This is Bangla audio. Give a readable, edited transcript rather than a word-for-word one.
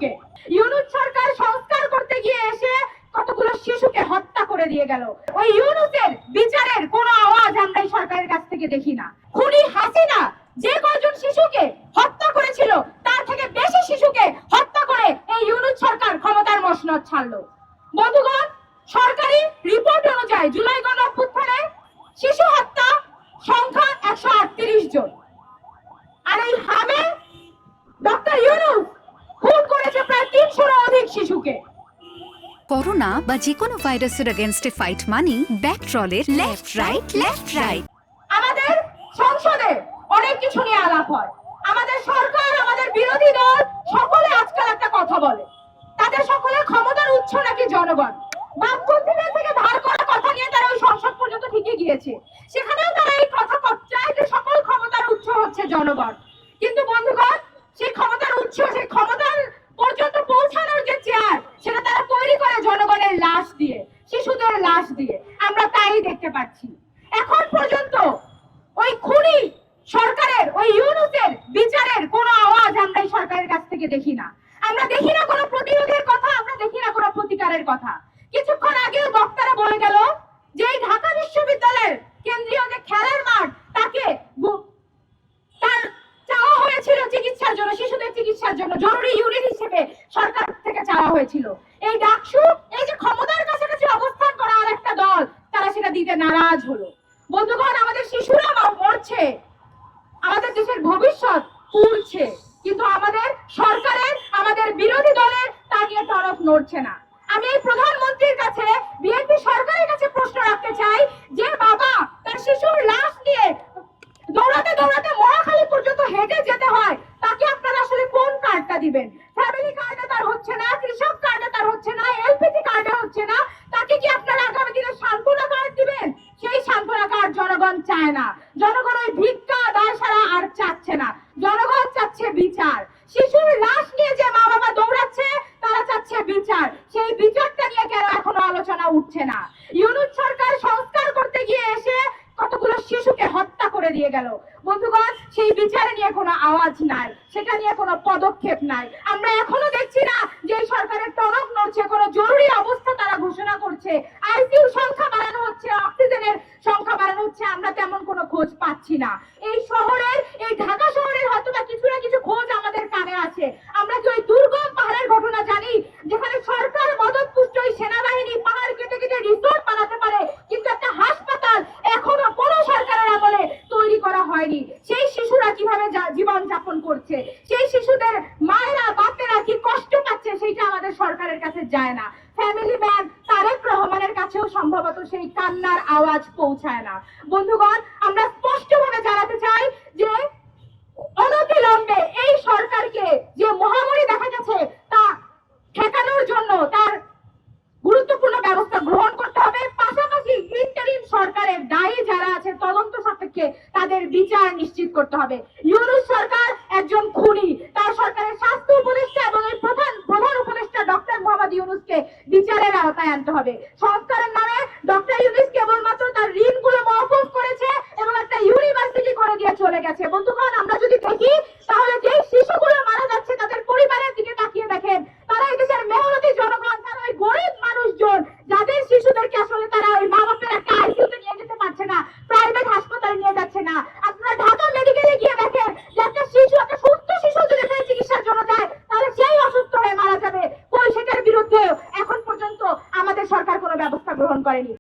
শিশুকে। ইউনূস সরকার সংস্কার করতে গিয়ে এসে কতগুলো শিশুকে হত্যা করে দিয়ে গেল। ওই ইউনূসের বিচারের কোনো আওয়াজ আমরা এই সরকারের কাছ থেকে দেখি না। খুনি হাসিনা যে কয়জন শিশুকে হত্যা করেছিল তার থেকে বেশি শিশুকে হত্যা করে এই ইউনূস সরকার ক্ষমতার মসনদ ছাড়লো। বন্ধুগণ, সরকারি রিপোর্ট অনুযায়ী জুলাই গণ অভ্যুত্থানে শিশু হত্যা সংখ্যা 138 জন। আর এই হামে ডক্টর ইউনূস খুন করেছে প্রায় 300-এরও অধিক শিশুকে। করোনা বা যে কোনো ভাইরাসের এগেইনস্টে ফাইট মানি ব্যাকট্রলের লেফট রাইট। আমাদের সংসদে অনেক কিছু নিয়ে আলাপ হয়। আমাদের সরকার, আমাদের বিরোধী দল সকলে আজকাল একটা কথা বলে, তাদের সকলের ক্ষমতার উৎস নাকি জনগণ। বামপন্থীদের থেকে ধার করা কথা নিয়ে তারা ওই সংসদ পর্যন্ত ঠিকই গিয়েছে, সেখানেও তারা এই কথা চায় যে সকল ক্ষমতার উৎস হচ্ছে জনগণ। কিন্তু বন্ধুগণ, সেই ক্ষমতার উৎস, সেই ক্ষমতার পর্যন্ত পৌঁছানোর যে চেয়ার, সেটা তারা তৈরি করে জনগণের লাশ দিয়ে, শিশুদের লাশ দিয়ে। আমরা তাই দেখতে পাচ্ছি। এখন পর্যন্ত ওই খুনি সরকারের, ওই ইউনূসের বিচারের কোনো আওয়াজ আমরা এই সরকারের কাছ থেকে দেখি না। আমরা দেখি না কোনো প্রতিরোধের কথা, আমরা দেখি না কোনো প্রতিকারের কথা। কিছুক্ষণ আগেও বক্তারা বলে গেল যে এই ঢাকা বিশ্ববিদ্যালয়ের কেন্দ্রীয় যে খেলার মাঠ, তাকে তার চাওয়া হয়েছিল চিকিৎসার জন্য, শিশুদের চিকিৎসার জন্য জরুরি ইউনিট হিসেবে সরকার থেকে চাওয়া হয়েছিল। এই ডাকসু, এই যে ক্ষমতার কাছাকাছি অবস্থান করা আর একটা দল, তারা সেটা দিতে নারাজ হলো। বন্ধুগণ, আমাদের শিশুরা মরছে, আমাদের দেশের ভবিষ্যৎ পুড়ছে, কিন্তু আমাদের সরকারের, আমাদের বিরোধী দলের তা নিয়ে তরফ নড়ছে না। আমি এই প্রধানমন্ত্রীর কাছে, বিএনপি সরকারের কাছে প্রশ্ন রাখতে চাই, যে বাবা তার শিশুর লাশ নিয়ে দৌড়াতে দৌড়াতে মহাখালী পর্যন্ত হেঁটে যেতে হয়, তাকে আপনারা আসলে কোন কার্ডটা দিবেন? ফ্যামিলি কার্ডে তার হচ্ছে না, কৃষক কার্ডে তার হচ্ছে না, এলপিজি কার্ডে হচ্ছে না, তাকে কি আপনারা আগামী দিনে সান্ত্বনা কার্ড দিবেন? সেই সান্ত্বনা কার্ড জনগণ চায় না। জনগণ ওই ভিক্ষা দায় ছাড়া আর চাচ্ছে না। জনগণ চাচ্ছে বিচার। শিশুর লাশ নিয়ে যে মা বাবা দৌড়াচ্ছে, তারা চাচ্ছে বিচার। সেই বিচারটা নিয়ে কেন এখনো আলোচনা উঠছে না? ইউনূস সরকার সংস্কার করতে গিয়ে এসে কতগুলো শিশুকে হত্যা করে দিয়ে গেল। বন্ধুগণ, সেই বিচার নিয়ে কোনো আওয়াজ নাই, সেটা নিয়ে কোনো পদক্ষেপ নাই। আমরা এখনো দেখছি না যে এই সরকারের টনক নড়ছে, কোনো জরুরি অবস্থা তারা ঘোষণা করছে, আইসিইউর সংখ্যা বাড়ানো হচ্ছে, অক্সিজেনের সংখ্যা বাড়ানো হচ্ছে, আমরা তেমন কোনো খোঁজ পাচ্ছি না। এই শহরের, এই ঢাকা শহরের হয়তো বা কিছু না কিছু খোঁজ আমাদের কানে আছে। আমরা কি ওই দুর্গম পাহাড়ের ঘটনা জানি, যেখানে সরকার মদতপুষ্ট ওই সেনাবাহিনী পাহাড় কেটে কেটে রিসোর্ট বানাতে পারে, কিন্তু একটা হাসপাতাল এখনো কোনো সরকারের আমলে তৈরি করা হয়নি। সেই শিশুরা কিভাবে জীবন যাপন করছে, সেই শিশুদের মায়েরা বাপেরা কি কষ্ট পাচ্ছে, সেইটা আমাদের সরকারের কাছে যায় না। ফ্যামিলি ম্যান তারেক রহমানের কাছেও সম্ভবত সেই কান্নার আওয়াজ পৌঁছায় না। বন্ধুগণ, আমরা স্পষ্টভাবে জানাতে চাই যে অনতিবিলম্বে এই সরকারকে যে মহামারী দেখা গেছে তা ঠেকানোর জন্য তার গুরুত্বপূর্ণ ব্যবস্থা গ্রহণ করতে হবে। পাশাপাশি ইন্টারিম সরকারের দায়ী যারা আছে তদন্ত সাপেক্ষে তাদের বিচার নিশ্চিত করতে হবে। ইউনূস সরকার একজন খুনি, তার সরকারের স্বাস্থ্য উপদেষ্টা এবং এই প্রধান উপদেষ্টা ডক্টর মোহাম্মদ ইউনূসকে বিচারের আওতায় আনতে হবে। সংস্কারের নামে ডক্টর ইউনূস কেবলমাত্র তার ঋণগুলো মওকুফ করেছে এবং একটা ইউনিভার্সিটি করে দিয়ে চলে গেছে। বন্ধুগণ, আমরা যদি দেখি তাহলে যে শিশুগুলো মারা যাচ্ছে তাদের পরিবারের দিকে তাকিয়ে দেখেন, তারা এই দেশের মেহনতি জনগণ, তারা ওই গরিব মানুষজন যাদের শিশুদেরকে আসলে তারা ওই মা বাপের একটা আইসিইউতে নিয়ে যেতে পারছে না, প্রাইভেট হাসপাতালে নিয়ে যাচ্ছে না। আপনারা ঢাকা মেডিকেলে গিয়ে দেখেন যে একটা শিশু, একটা সুস্থ শিশু যদি এখানে চিকিৎসার জন্য যায়, তাহলে সেই অসুস্থ হয়ে মারা যাবে। কই সেটার বিরুদ্ধে এখন পর্যন্ত আমাদের সরকার কোনো ব্যবস্থা গ্রহণ করেনি।